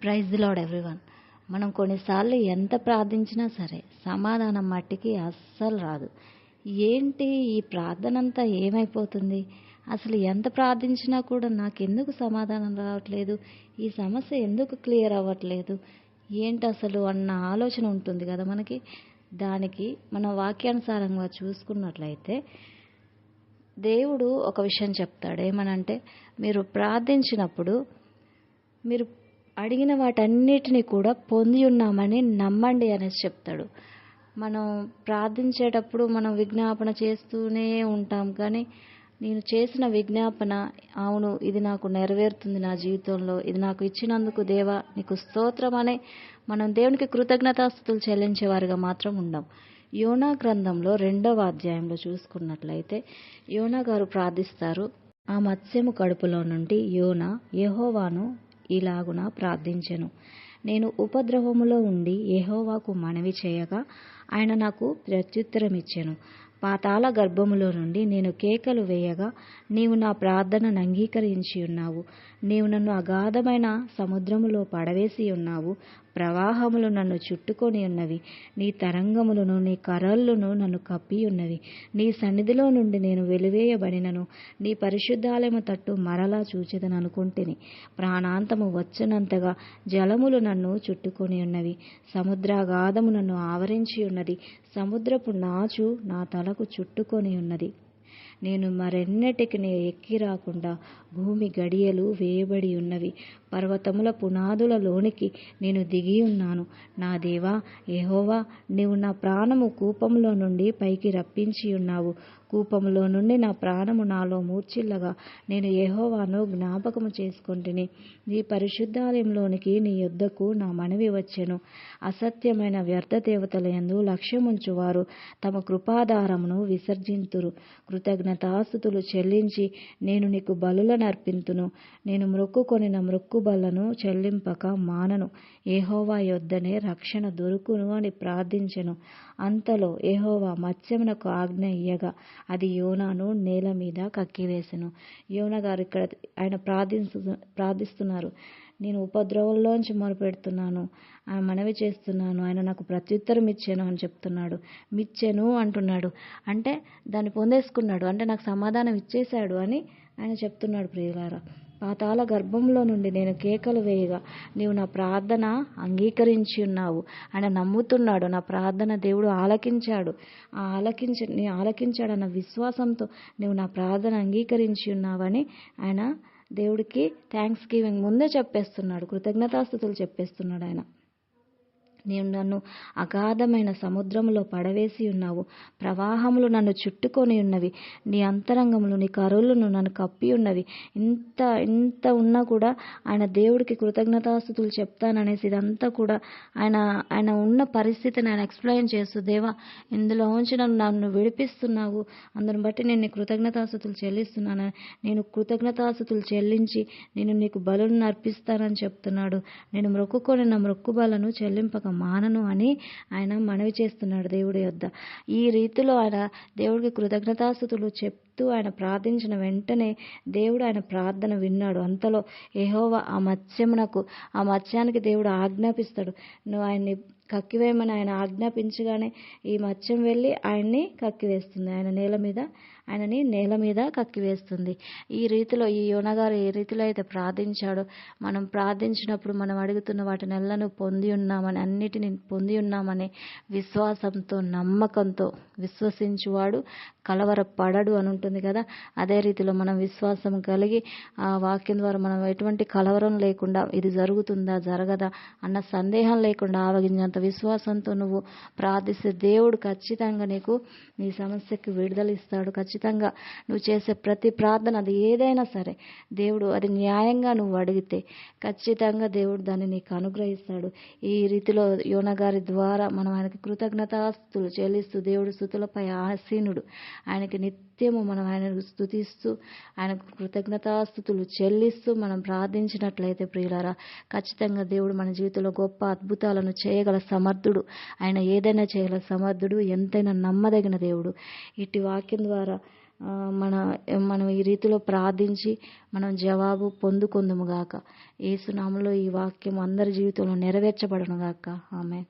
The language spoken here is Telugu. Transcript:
Praise the lord everyone. మనం కొన్నిసార్లు ఎంత ప్రార్థించినా సరే సమాధానం మట్టికి అస్సలు రాదు. ఏంటి ఈ ప్రార్థన అంతా ఏమైపోతుంది? అసలు ఎంత ప్రార్థించినా కూడా నాకెందుకు సమాధానం రావట్లేదు? ఈ సమస్య ఎందుకు క్లియర్ అవ్వట్లేదు? ఏంటి అసలు అన్న ఆలోచన ఉంటుంది కదా మనకి. దానికి మన వాక్యానుసారంగా చూసుకున్నట్లయితే దేవుడు ఒక విషయం చెప్తాడు. ఏమనంటే, మీరు ప్రార్థించినప్పుడు మీరు అడిగిన వాటన్నిటిని కూడా పొంది ఉన్నామని నమ్మండి అనేసి చెప్తాడు. మనం ప్రార్థించేటప్పుడు మనం విజ్ఞాపన చేస్తూనే ఉంటాం, కానీ నేను చేసిన విజ్ఞాపన అవును ఇది నాకు నెరవేరుతుంది నా జీవితంలో, ఇది నాకు ఇచ్చినందుకు దేవా నీకు స్తోత్రం అనే మనం దేవునికి కృతజ్ఞతాస్తుతులు చెల్లించేవారిగా మాత్రం ఉండం. యోనా గ్రంథంలో 2వ అధ్యాయంలో చూసుకున్నట్లయితే యోనా గారు ప్రార్థిస్తారు. ఆ మత్స్యము కడుపులో నుండి యోనా యెహోవాను ఇలాగున ప్రార్థించెను. నేను ఉపద్రవములో ఉండి యెహోవాకు మనవి చేయగా ఆయన నాకు ప్రత్యుత్తరమిచ్చెను. పాతాళ గర్భములో నుండి నేను కేకలు వేయగా నీవు నా ప్రార్థనను అంగీకరించి ఉన్నావు. నీవు నన్ను అగాధమైన సముద్రములో పడవేసి ఉన్నావు. ప్రవాహములు నన్ను చుట్టుకొని ఉన్నవి. నీ తరంగములను నీ కరళ్ళును నన్ను కప్పి ఉన్నవి. నీ సన్నిధిలో నుండి నేను వెలివేయబడినను నీ పరిశుద్ధాలయము తట్టు మరలా చూచెదననుకుంటుని. ప్రాణాంతము వచ్చనంతగా జలములు నన్ను చుట్టుకొని ఉన్నవి. సముద్రాగాధము నన్ను ఆవరించి ఉన్నది. సముద్రపు నాచు నా తలకు చుట్టుకొని ఉన్నది. నేను మరెన్నటికి ఎక్కి రాకుండా భూమి గడియలు వేయబడి ఉన్నవి. పర్వతముల పునాదులలోనికి నేను దిగి ఉన్నాను. నా దేవా యెహోవా, నీవు నా ప్రాణము కూపంలో నుండి పైకి రప్పించి ఉన్నావు. కూపంలో నుండి నా ప్రాణము నాలో మూర్ఛిల్లగా నేను యెహోవాను జ్ఞాపకము చేసుకొంటిని. నీ పరిశుద్ధాలయంలోనికి నీ యొద్దకు నా మనవి వచ్చెను. అసత్యమైన వ్యర్థ దేవతల యందు లక్ష్యముంచువారు తమ కృపాధారమును విసర్జింతురు. కృతజ్ఞతాస్తుతులు చెల్లించి నేను నీకు బలులను అర్పింతును. నేను మ్రొక్కుకొనిన మ్రొక్కుబళ్లను చెల్లింపక మానను. యెహోవా యొద్దనే రక్షణ దొరుకును అని ప్రార్థించెను. అంతలో యెహోవా మత్స్యమునకు ఆజ్ఞ ఇయ్యగా అది యోనాను నేల మీద కక్కివేసెను. యోనా గారు ఇక్కడ ఆయన ప్రార్థిస్తున్నారు. నేను ఉపద్రవంలోంచి మొరపెడుతున్నాను, ఆయన మనవి చేస్తున్నాను, ఆయన నాకు ప్రత్యుత్తరం ఇచ్చాను అని చెప్తున్నాడు. మిచ్చెను అంటున్నాడు అంటే దాన్ని పొందేసుకున్నాడు, అంటే నాకు సమాధానం ఇచ్చేశాడు అని ఆయన చెప్తున్నాడు. ప్రియులారా, పాతాళ గర్భంలో నుండి నేను కేకలు వేయగా నీవు నా ప్రార్థన అంగీకరించి ఉన్నావు. ఆయన నమ్ముతున్నాడు, నా ప్రార్థన దేవుడు ఆలకించాడు. ఆలకించాడన్న విశ్వాసంతో నీవు నా ప్రార్థన అంగీకరించి ఉన్నావని ఆయన దేవుడికి థ్యాంక్స్ గివింగ్ ముందే చెప్పేస్తున్నాడు, కృతజ్ఞతాస్తుతులు చెప్పేస్తున్నాడు ఆయన. నీవు నన్ను అగాధమైన సముద్రములో పడవేసి ఉన్నావు. ప్రవాహములు నన్ను చుట్టుకొని ఉన్నవి. నీ అంతరంగములు నీ కరులను నన్ను కప్పి ఉన్నవి. ఇంత ఉన్నా కూడా ఆయన దేవుడికి కృతజ్ఞతాస్తుతులు చెప్తాననేసి ఇదంతా కూడా ఆయన ఉన్న పరిస్థితిని ఆయన ఎక్స్ప్లెయిన్ చేస్తూ, దేవా ఇందులో ఉంచి నన్ను విడిపిస్తున్నావు, అందుని బట్టి నేను నీ కృతజ్ఞతాస్తుతులు చెల్లిస్తున్నాను. నేను కృతజ్ఞతాస్తుతులు చెల్లించి నేను నీకు బలులను అర్పిస్తానని చెప్తున్నాడు. నేను మ్రొక్కుకొని నా మ్రొక్కుబలను చెల్లింపక మానను అని ఆయన మనవి చేస్తున్నాడు దేవుడి యొద్ద. ఈ రీతిలో ఆయన దేవుడికి కృతజ్ఞతాస్తుతులు చెప్తూ ఆయన ప్రార్థించిన వెంటనే దేవుడు ఆయన ప్రార్థన విన్నాడు. అంతలో యెహోవా ఆ మత్స్యానికి దేవుడు ఆజ్ఞాపిస్తాడు. నువ్వు ఆయన్ని కక్కివేయమని ఆయన ఆజ్ఞాపించగానే ఈ మత్స్యం వెళ్ళి ఆయన్ని కక్కివేస్తుంది. ఆయనని నేల మీద కక్కివేస్తుంది. ఈ రీతిలో ఈ యోనా గారు ఏ రీతిలో అయితే ప్రార్థించాడో, మనం ప్రార్థించినప్పుడు మనం అడుగుతున్న వాటిని ఎల్లను పొంది ఉన్నామని, అన్నిటిని పొంది ఉన్నామని విశ్వాసంతో నమ్మకంతో విశ్వసించువాడు కలవరపడడు అని ఉంటుంది కదా. అదే రీతిలో మనం విశ్వాసం కలిగి ఆ వాక్యం ద్వారా మనం ఎటువంటి కలవరం లేకుండా ఇది జరుగుతుందా జరగదా అన్న సందేహం లేకుండా ఆవగించేంత విశ్వాసంతో నువ్వు ప్రార్థిస్తే దేవుడు ఖచ్చితంగా నీకు నీ సమస్యకు విడుదల ఇస్తాడు. ఖచ్చితంగా నువ్వు చేసే ప్రతి ప్రార్థన అది ఏదైనా సరే దేవుడు అది న్యాయంగా నువ్వు అడిగితే ఖచ్చితంగా దేవుడు దాన్ని నీకు అనుగ్రహిస్తాడు. ఈ రీతిలో యోనా గారి ద్వారా మనం ఆయనకి కృతజ్ఞతాస్తుతులు చెల్లిస్తూ, దేవుడు స్తుతులపై ఆసీనుడు, ఆయనకి నిత్యము మనం ఆయనకు స్తుతిస్తూ ఆయనకు కృతజ్ఞతాస్తుతులు చెల్లిస్తూ మనం ప్రార్థించినట్లయితే ప్రియులారా, ఖచ్చితంగా దేవుడు మన జీవితంలో గొప్ప అద్భుతాలను చేయగల సమర్థుడు. ఆయన ఏదైనా చేయగల సమర్థుడు, ఎంతైనా నమ్మదగిన దేవుడు. ఇటు వాక్యం ద్వారా మన మనం ఈ రీతిలో ప్రార్థించి మనం జవాబు పొందుకుందుము గాక. యేసు నామములో ఈ వాక్యం అందరి జీవితంలో నెరవేర్చబడును గాక. ఆమేన్.